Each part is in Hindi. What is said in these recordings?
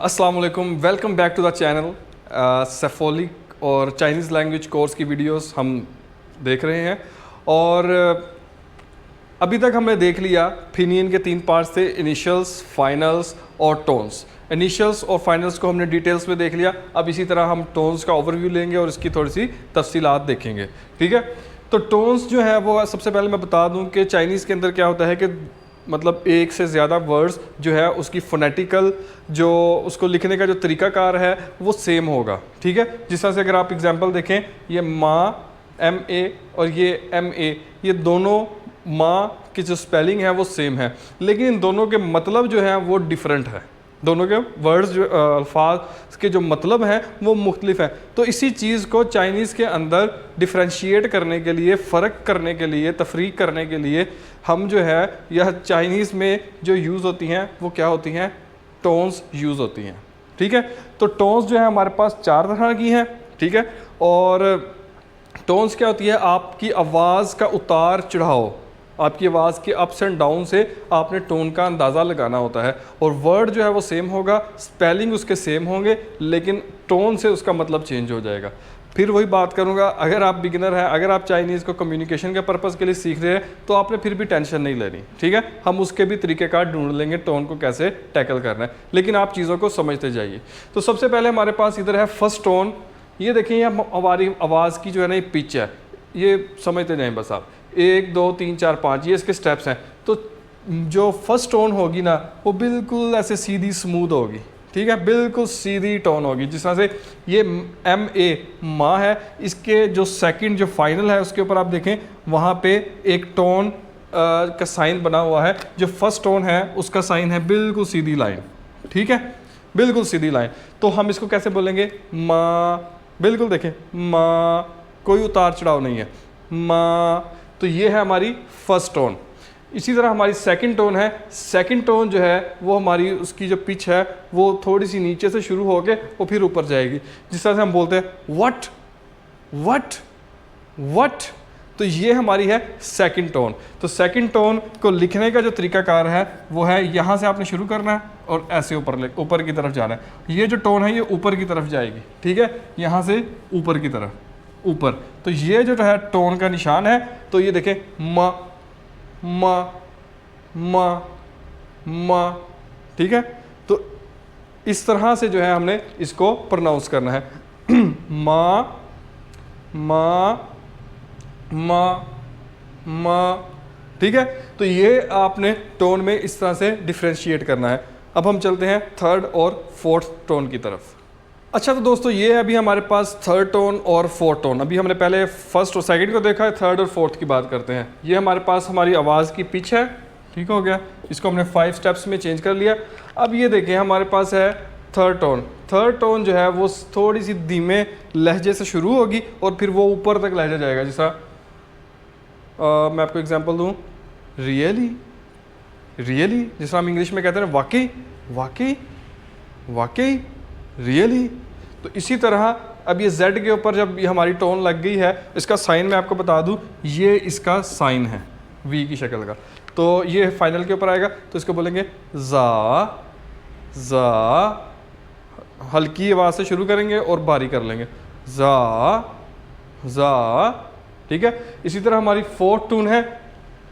अस्सलाम वालेकुम, welcome back to the channel. सेफोलिक और चाइनीज़ लैंग्वेज कोर्स की वीडियोस हम देख रहे हैं और अभी तक हमने देख लिया फिनियन के 3 पार्ट्स थे, इनिशियल्स, फाइनल्स और टोन्स। इनिशियल्स और फाइनल्स को हमने डिटेल्स में देख लिया। अब इसी तरह हम टोन्स का ओवरव्यू लेंगे और इसकी थोड़ी सी तफसीलात देखेंगे, ठीक है। तो टोन्स जो है वो सबसे पहले मैं बता दूं कि चाइनीज़ के अंदर क्या होता है कि मतलब एक से ज़्यादा वर्ड्स जो है उसकी फोनेटिकल जो उसको लिखने का जो तरीक़ाकार है वो सेम होगा, ठीक है। जिस तरह से अगर आप एग्जांपल देखें, ये माँ MA और ये MA, ये दोनों माँ की जो स्पेलिंग है वो सेम है, लेकिन इन दोनों के मतलब जो है वो डिफरेंट है। दोनों के वर्ड्स जो अल्फाज के जो मतलब हैं वो मुख्तलिफ हैं। तो इसी चीज़ को चाइनीज़ के अंदर डिफ्रेंशिएट करने के लिए, फ़र्क करने के लिए, तफरीक करने के लिए हम जो है यह चाइनीज़ में जो यूज़ होती हैं वो क्या होती हैं, टोन्स यूज़ होती हैं, ठीक है। तो टोन्स जो है हमारे पास 4 तरह की हैं, ठीक है। और टोन्स क्या होती है, आपकी आवाज़ का उतार चढ़ाव, आपकी आवाज़ के अप्स एंड डाउन से आपने टोन का अंदाज़ा लगाना होता है। और वर्ड जो है वो सेम होगा, स्पेलिंग उसके सेम होंगे, लेकिन टोन से उसका मतलब चेंज हो जाएगा। फिर वही बात करूँगा, अगर आप बिगिनर हैं, अगर आप चाइनीज़ को कम्युनिकेशन के पर्पज़ के लिए सीख रहे हैं तो आपने फिर भी टेंशन नहीं लेनी, ठीक है। हम उसके भी तरीक़ेकार ढूंढ लेंगे टोन को कैसे टैकल करना है, लेकिन आप चीज़ों को समझते जाइए। तो सबसे पहले हमारे पास इधर है फर्स्ट टोन। ये देखें, ये हमारी आवाज़ की जो है ना ये पिच है, ये समझते जाएँ बस आप। 1 2 3 4 5 ये इसके स्टेप्स हैं। तो जो फर्स्ट टोन होगी ना वो बिल्कुल ऐसे सीधी स्मूथ होगी, ठीक है, बिल्कुल सीधी टोन होगी। जिस तरह से ये MA माँ है, इसके जो सेकंड जो फाइनल है उसके ऊपर आप देखें वहाँ पे एक टोन का साइन बना हुआ है। जो फर्स्ट टोन है उसका साइन है बिल्कुल सीधी लाइन, ठीक है, बिल्कुल सीधी लाइन। तो हम इसको कैसे बोलेंगे, माँ, बिल्कुल देखें माँ, कोई उतार चढ़ाव नहीं है, माँ। तो ये है हमारी फर्स्ट टोन। इसी तरह हमारी सेकंड टोन है। सेकंड टोन जो है वो हमारी उसकी जो पिच है वो थोड़ी सी नीचे से शुरू होके वो फिर ऊपर जाएगी। जिस तरह से हम बोलते हैं वट वट वट, तो ये हमारी है सेकंड टोन। तो सेकंड टोन को लिखने का जो तरीकाकार है वो है, यहाँ से आपने शुरू करना है और ऐसे ऊपर की तरफ जाना है। ये जो टोन है ये ऊपर की तरफ जाएगी, ठीक है, यहाँ से ऊपर की तरफ, ऊपर। तो ये जो है टोन का निशान है। तो ये देखें, म म म म, ठीक है। तो इस तरह से जो है हमने इसको प्रोनाउंस करना है, म म म म, ठीक है। तो ये आपने टोन में इस तरह से डिफ्रेंशिएट करना है। अब हम चलते हैं थर्ड और फोर्थ टोन की तरफ। अच्छा, तो दोस्तों ये अभी हमारे पास थर्ड टोन और फोर्थ टोन। अभी हमने पहले फर्स्ट और सेकंड को देखा है, थर्ड और फोर्थ की बात करते हैं। ये हमारे पास हमारी आवाज़ की पिच है, ठीक हो गया। इसको हमने 5 स्टेप्स में चेंज कर लिया। अब ये देखें हमारे पास है थर्ड टोन। थर्ड टोन जो है वो थोड़ी सी धीमे लहजे से शुरू होगी और फिर वो ऊपर तक लहजा जाएगा। जैसा मैं आपको एग्जाम्पल दूँ, रियली रियली, जिस तरह हम इंग्लिश में कहते हैं वाकई वाकई वाकई, रियली। तो इसी तरह अब ये Z के ऊपर जब ये हमारी टोन लग गई है, इसका साइन मैं आपको बता दूं, ये इसका साइन है V की शक्ल का। तो ये फाइनल के ऊपर आएगा, तो इसको बोलेंगे जा जा, हल्की आवाज़ से शुरू करेंगे और भारी कर लेंगे, जा जा, ठीक है। इसी तरह हमारी फोर्थ टोन है,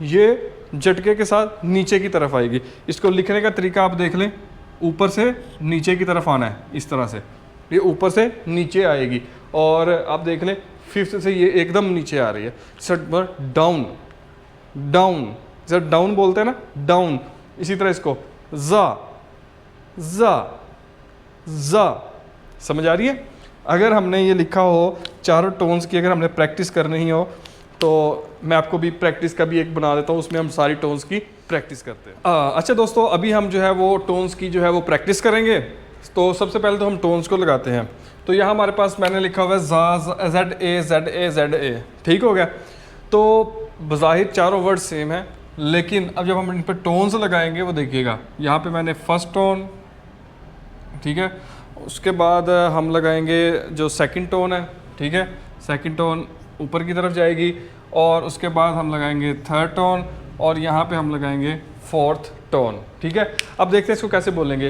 ये झटके के साथ नीचे की तरफ आएगी। इसको लिखने का तरीका आप देख लें, ऊपर से नीचे की तरफ आना है, इस तरह से ये ऊपर से नीचे आएगी। और आप देख लें फिफ्थ से ये एकदम नीचे आ रही है। सर डाउन डाउन, जब डाउन बोलते हैं ना, डाउन। इसी तरह इसको जा जा जा, समझ आ रही है। अगर हमने ये लिखा हो चारों टोन्स की, अगर हमने प्रैक्टिस करनी ही हो तो मैं आपको भी प्रैक्टिस का भी एक बना देता हूँ, उसमें हम सारी टोन्स की प्रैक्टिस करते हैं। अच्छा दोस्तों, अभी हम जो है वो टोन्स की जो है वो प्रैक्टिस करेंगे। तो सबसे पहले तो हम टोन्स को लगाते हैं। तो यहाँ हमारे पास मैंने लिखा हुआ है ZA, ठीक हो गया। तो बज़ाहिर चारों वर्ड सेम है, लेकिन अब जब हम इन पर टोन्स लगाएंगे वो देखिएगा, यहाँ पे मैंने फर्स्ट टोन, ठीक है, उसके बाद हम लगाएंगे जो सेकंड टोन है, ठीक है, सेकंड टोन ऊपर की तरफ जाएगी, और उसके बाद हम लगाएंगे थर्ड टोन, और यहाँ पे हम लगाएंगे फोर्थ टोन, ठीक है। अब देखते हैं इसको कैसे बोलेंगे,